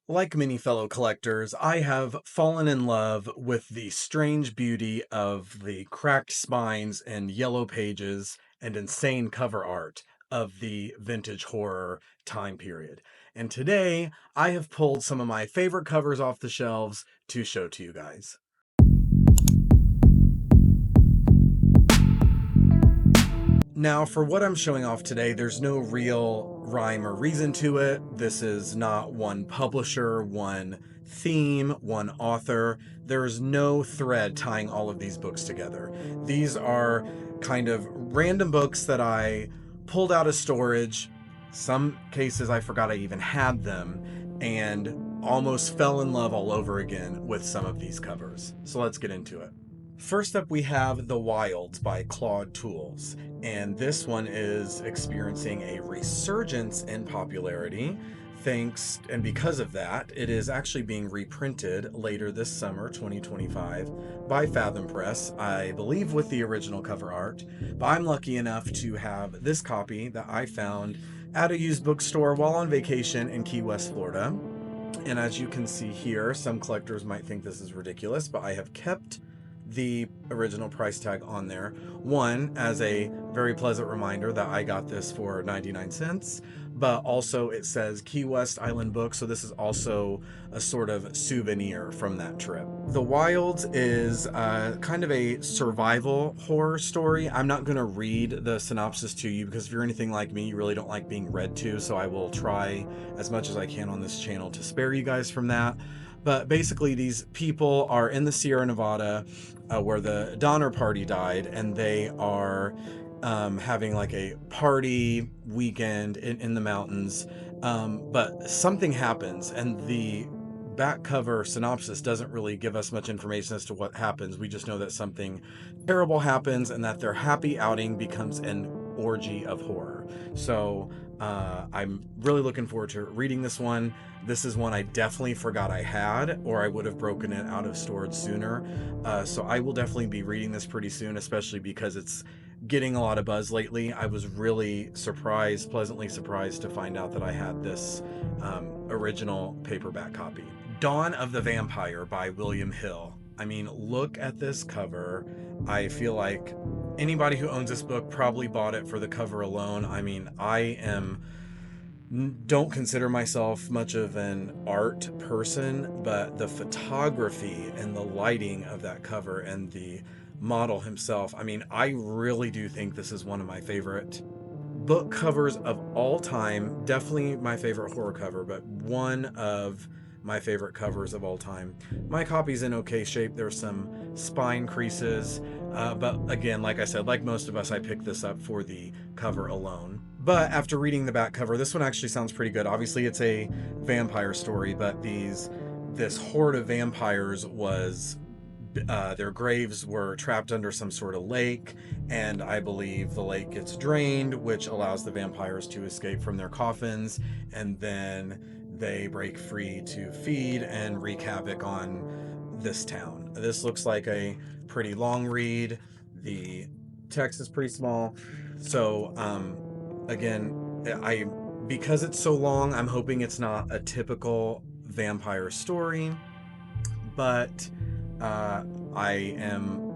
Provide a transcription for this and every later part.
Like many fellow collectors, I have fallen in love with the strange beauty of the cracked spines and yellow pages and insane cover art of the vintage horror time period. And today, I have pulled some of my favorite covers off the shelves to show to you guys. Now, for what I'm showing off today, there's no real rhyme or reason to it. This is not one publisher, one theme, one author. There's no thread tying all of these books together. These are kind of random books that I pulled out of storage. Some cases I forgot I even had them, and almost fell in love all over again with some of these covers. So let's get into it. First up, we have The Wilds by Claude Tools, and this one is experiencing a resurgence in popularity. Thanks, and because of that, it is actually being reprinted later this summer, 2025, by Fathom Press, I believe with the original cover art. But I'm lucky enough to have this copy that I found at a used bookstore while on vacation in Key West, Florida. And as you can see here, some collectors might think this is ridiculous, but I have kept the original price tag on there. One, as a very pleasant reminder that I got this for 99 cents, but also it says Key West Island Book, so this is also a sort of souvenir from that trip. The Wilds is kind of a survival horror story. I'm not going to read the synopsis to you because if you're anything like me, you really don't like being read to, so I will try as much as I can on this channel to spare you guys from that. But basically, these people are in the Sierra Nevada where the Donner Party died, and they are having like a party weekend in the mountains. But something happens, and the back cover synopsis doesn't really give us much information as to what happens. We just know that something terrible happens and that their happy outing becomes an orgy of horror. So I'm really looking forward to reading this one. This is one I definitely forgot I had, or I would have broken it out of storage sooner. So I will definitely be reading this pretty soon, especially because it's getting a lot of buzz lately. I was really surprised, pleasantly surprised to find out that I had this original paperback copy. Dawn of the Vampire by William Hill. I mean, look at this cover. I feel like anybody who owns this book probably bought it for the cover alone. I mean, don't consider myself much of an art person, but the photography and the lighting of that cover and the model himself, I mean, I really do think this is one of my favorite book covers of all time. Definitely my favorite horror cover, but one of my favorite covers of all time. My copy's in okay shape. There's some spine creases, but again, like I said, like most of us, I picked this up for the cover alone. But after reading the back cover, this one actually sounds pretty good. Obviously, it's a vampire story, but this horde of vampires was their graves were trapped under some sort of lake, and I believe the lake gets drained, which allows the vampires to escape from their coffins, and then they break free to feed and wreak havoc on this town. This looks like a pretty long read. The text is pretty small. So again, because it's so long, I'm hoping it's not a typical vampire story, but I am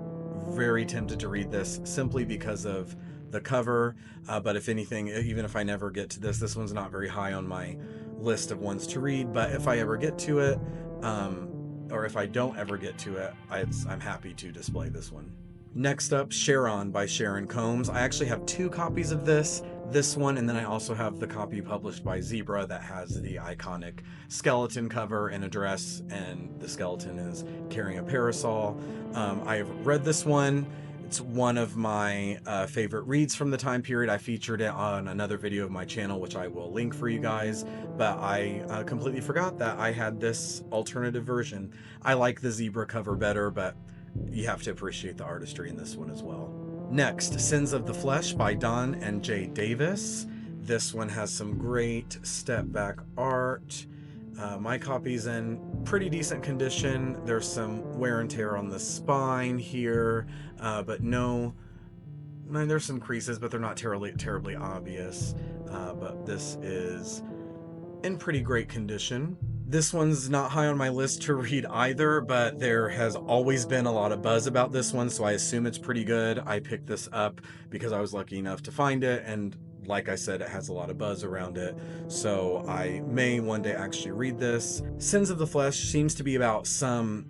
very tempted to read this simply because of the cover. But if anything, even if I never get to this one's not very high on my list of ones to read. But if I ever get to it, or if I don't ever get to it, I'm happy to display this one. Next up, Cheron by Sharon Combs. I actually have two copies of this one, and then I also have the copy published by Zebra that has the iconic skeleton cover and a dress, and the skeleton is carrying a parasol. I have read this one. It's one of my favorite reads from the time period. I featured it on another video of my channel, which I will link for you guys, but I completely forgot that I had this alternative version. I like the Zebra cover better, but you have to appreciate the artistry in this one as well. Next, Sins of the Flesh by Don and Jay Davis. This one has some great step back art. My copy's in pretty decent condition. There's some wear and tear on the spine here, but there's some creases, but they're not terribly obvious. But this is in pretty great condition. This one's not high on my list to read either, but there has always been a lot of buzz about this one, so I assume it's pretty good. I picked this up because I was lucky enough to find it, and like I said, it has a lot of buzz around it, so I may one day actually read this. Sins of the Flesh seems to be about some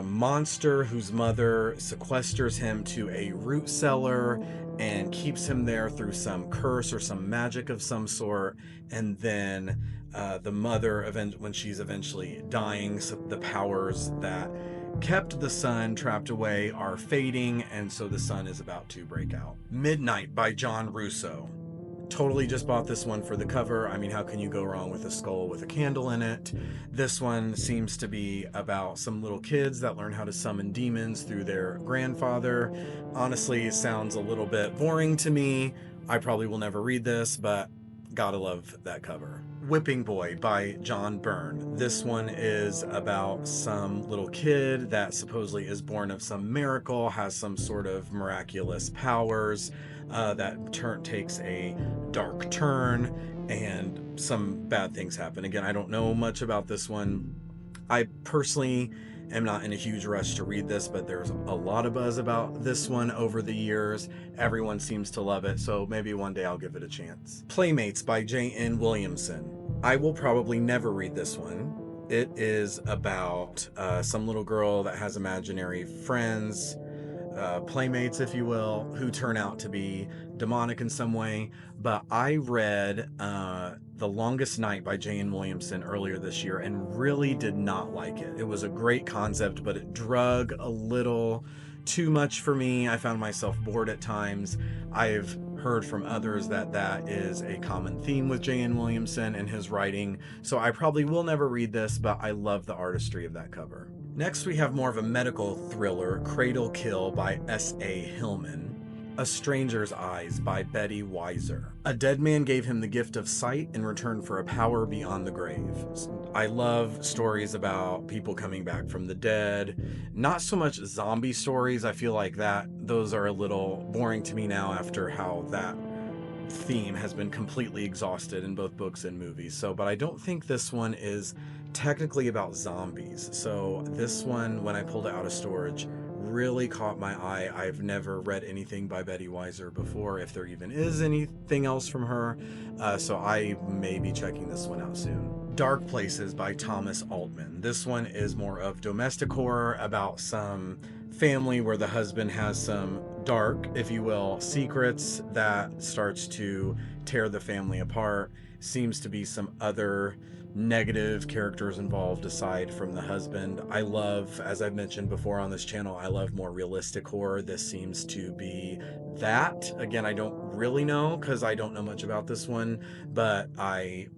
monster whose mother sequesters him to a root cellar and keeps him there through some curse or some magic of some sort, and then the mother, when she's eventually dying, so the powers that kept the sun trapped away are fading, and so the sun is about to break out. Midnight by John Russo. Totally just bought this one for the cover. I mean, how can you go wrong with a skull with a candle in it? This one seems to be about some little kids that learn how to summon demons through their grandfather. Honestly, it sounds a little bit boring to me. I probably will never read this, but gotta love that cover. Whipping Boy by John Byrne. This one is about some little kid that supposedly is born of some miracle, has some sort of miraculous powers, that takes a dark turn, and some bad things happen. Again, I don't know much about this one. I personally am not in a huge rush to read this, but there's a lot of buzz about this one over the years. Everyone seems to love it, so maybe one day I'll give it a chance. Playmates by J.N. Williamson. I will probably never read this one. It is about some little girl that has imaginary friends, playmates, if you will, who turn out to be demonic in some way. But I read The Longest Night by J.N. Williamson earlier this year and really did not like it. It was a great concept, but it drug a little too much for me. I found myself bored at times. I've heard from others that that is a common theme with J.N. Williamson and his writing, so I probably will never read this, but I love the artistry of that cover. Next, we have more of a medical thriller, Cradle Kill by S.A. Hillman. A Stranger's Eyes by Betty Weiser. A dead man gave him the gift of sight in return for a power beyond the grave. I love stories about people coming back from the dead. Not so much zombie stories. I feel like those are a little boring to me now after how that theme has been completely exhausted in both books and movies. But I don't think this one is technically about zombies. So this one, when I pulled it out of storage, really caught my eye. I've never read anything by Betty Weiser before, if there even is anything else from her, so I may be checking this one out soon. Dark Places by Thomas Altman. This one is more of domestic horror about some family where the husband has some dark, if you will, secrets that starts to tear the family apart. Seems to be some other negative characters involved aside from the husband. I love, as I've mentioned before on this channel, I love more realistic horror. This seems to be that. Again, I don't really know because I don't know much about this one, but I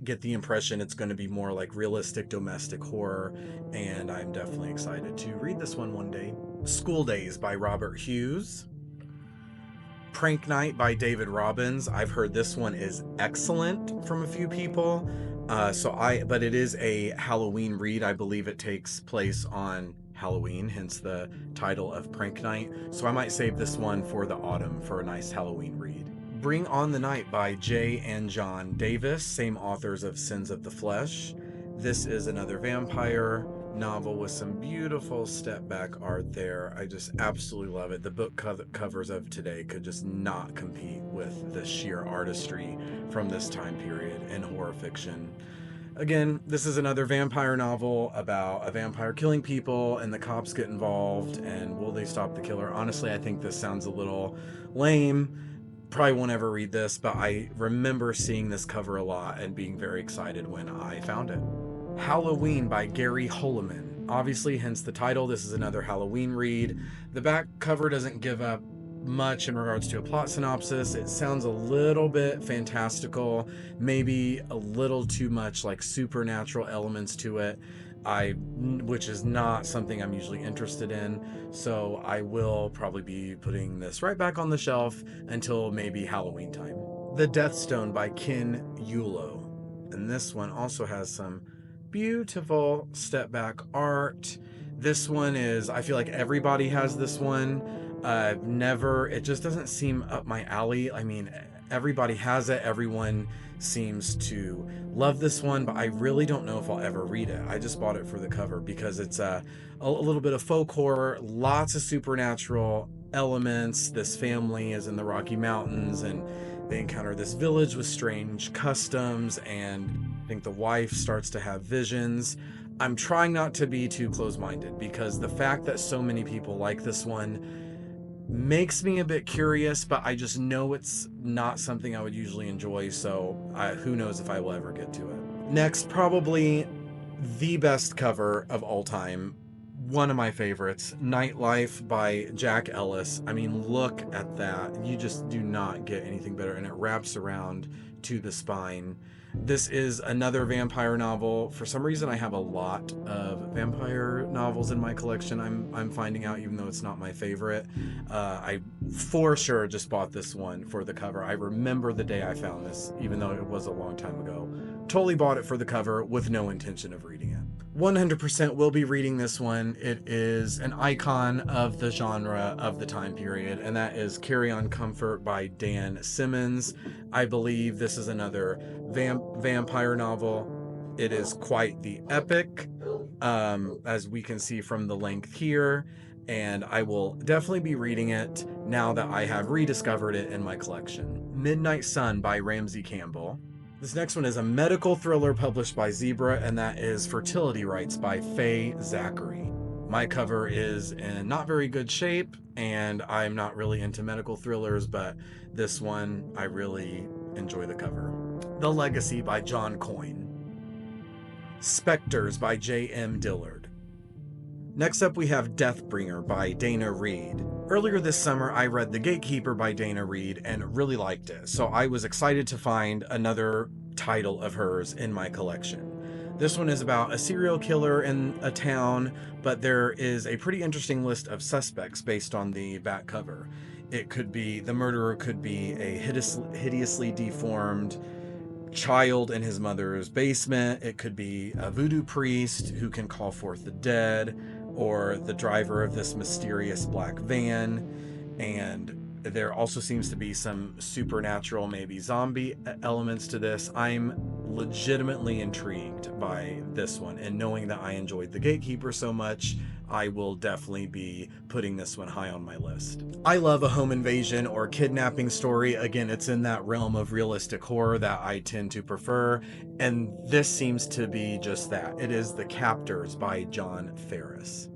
get the impression it's going to be more like realistic domestic horror, and I'm definitely excited to read this one day. School Days by Robert Hughes. Prank Night by David Robbins. I've heard this one is excellent from a few people. But it is a Halloween read. I believe it takes place on Halloween, hence the title of Prank Night. So I might save this one for the autumn for a nice Halloween read. Bring on the Night by J. and John Davis, same authors of Sins of the Flesh. This is another vampire novel with some beautiful step back art there. I just absolutely love it. The book covers of today could just not compete with the sheer artistry from this time period in horror fiction. Again, this is another vampire novel about a vampire killing people, and the cops get involved, and will they stop the killer? Honestly, I think this sounds a little lame. Probably won't ever read this, but I remember seeing this cover a lot and being very excited when I found it. Halloween by Gary Holleman. Obviously, hence the title, this is another Halloween read. The back cover doesn't give up much in regards to a plot synopsis. It sounds a little bit fantastical, maybe a little too much like supernatural elements to it, which is not something I'm usually interested in. So I will probably be putting this right back on the shelf until maybe Halloween time. The Deathstone by Ken Yulo. And this one also has some beautiful step back art. This one is, I feel like everybody has this one. It just doesn't seem up my alley. I mean, everybody has it. Everyone seems to love this one, but I really don't know if I'll ever read it. I just bought it for the cover because it's a little bit of folk horror, lots of supernatural elements. This family is in the Rocky Mountains and they encounter this village with strange customs, and I think the wife starts to have visions. I'm trying not to be too close-minded because the fact that so many people like this one makes me a bit curious, but I just know it's not something I would usually enjoy, so who knows if I will ever get to it. Next, probably the best cover of all time, one of my favorites, Nightlife by Jack Ellis. I mean, look at that. You just do not get anything better, and it wraps around to the spine. This is another vampire novel. For some reason, I have a lot of vampire novels in my collection. I'm finding out, even though it's not my favorite. I for sure just bought this one for the cover. I remember the day I found this, even though it was a long time ago. Totally bought it for the cover with no intention of reading it. 100% will be reading this one. It is an icon of the genre of the time period, and that is Carry On Comfort by Dan Simmons. I believe this is another vampire novel. It is quite the epic, as we can see from the length here, and I will definitely be reading it now that I have rediscovered it in my collection. Midnight Sun by Ramsey Campbell. This next one is a medical thriller published by Zebra, and that is Fertility Rights by Faye Zachary. My cover is in not very good shape, and I'm not really into medical thrillers, but this one, I really enjoy the cover. The Legacy by John Coyne. Spectres by J.M. Dillard. Next up, we have Deathbringer by Dana Reed. Earlier this summer, I read The Gatekeeper by Dana Reed and really liked it, so I was excited to find another title of hers in my collection. This one is about a serial killer in a town, but there is a pretty interesting list of suspects based on the back cover. It could be, the murderer could be a hideously deformed child in his mother's basement. It could be a voodoo priest who can call forth the dead, or the driver of this mysterious black van. And there also seems to be some supernatural, maybe zombie elements to this. I'm legitimately intrigued by this one, and knowing that I enjoyed The Gatekeeper so much, I will definitely be putting this one high on my list. I love a home invasion or kidnapping story. Again, it's in that realm of realistic horror that I tend to prefer, and this seems to be just that. It is The Captors by John Ferris.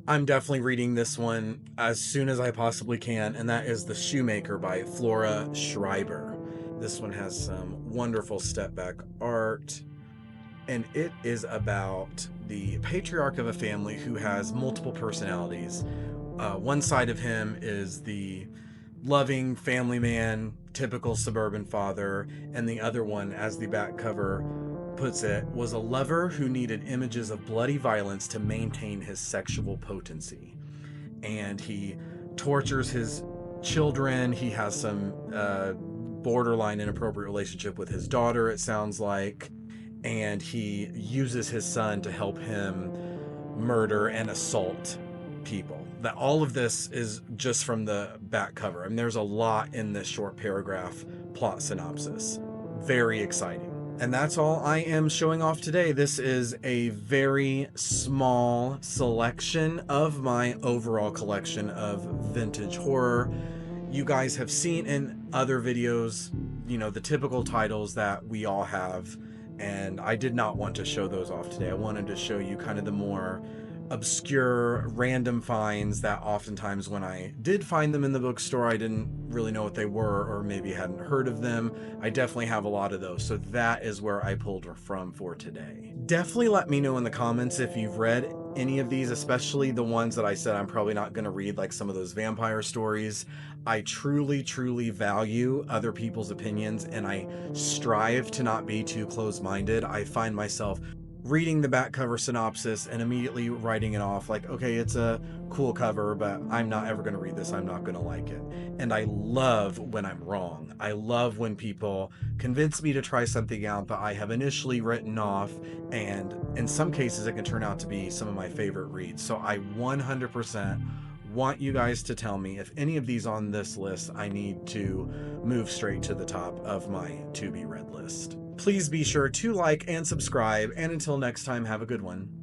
I'm definitely reading this one as soon as I possibly can, and that is The Shoemaker by Flora Schreiber. This one has some wonderful step-back art, and it is about the patriarch of a family who has multiple personalities. One side of him is the loving family man, typical suburban father, and the other one, as the back cover puts it, was a lover who needed images of bloody violence to maintain his sexual potency. And he tortures his children. He has some borderline inappropriate relationship with his daughter, it sounds like. And he uses his son to help him murder and assault people. That all of this is just from the back cover. I mean, there's a lot in this short paragraph plot synopsis. Very exciting. And that's all I am showing off today. This is a very small selection of my overall collection of vintage horror. You guys have seen in other videos, you know, the typical titles that we all have, and I did not want to show those off today. I wanted to show you kind of the more obscure, random finds that oftentimes when I did find them in the bookstore, I didn't really know what they were, or maybe hadn't heard of them. I definitely have a lot of those, so that is where I pulled from for today. Definitely let me know in the comments if you've read any of these, especially the ones that I said I'm probably not going to read, like some of those vampire stories. I truly value other people's opinions, and I strive to not be too close-minded. I find myself reading the back cover synopsis and immediately writing it off like, okay, it's a cool cover, but I'm not ever going to read this. I'm not going to like it. And I love when I'm wrong. I love when people convince me to try something out that I have initially written off, and in some cases it can turn out to be some of my favorite reads. So I 100% want you guys to tell me if any of these on this list I need to move straight to the top of my to be read list. Please be sure to like and subscribe, and until next time, have a good one.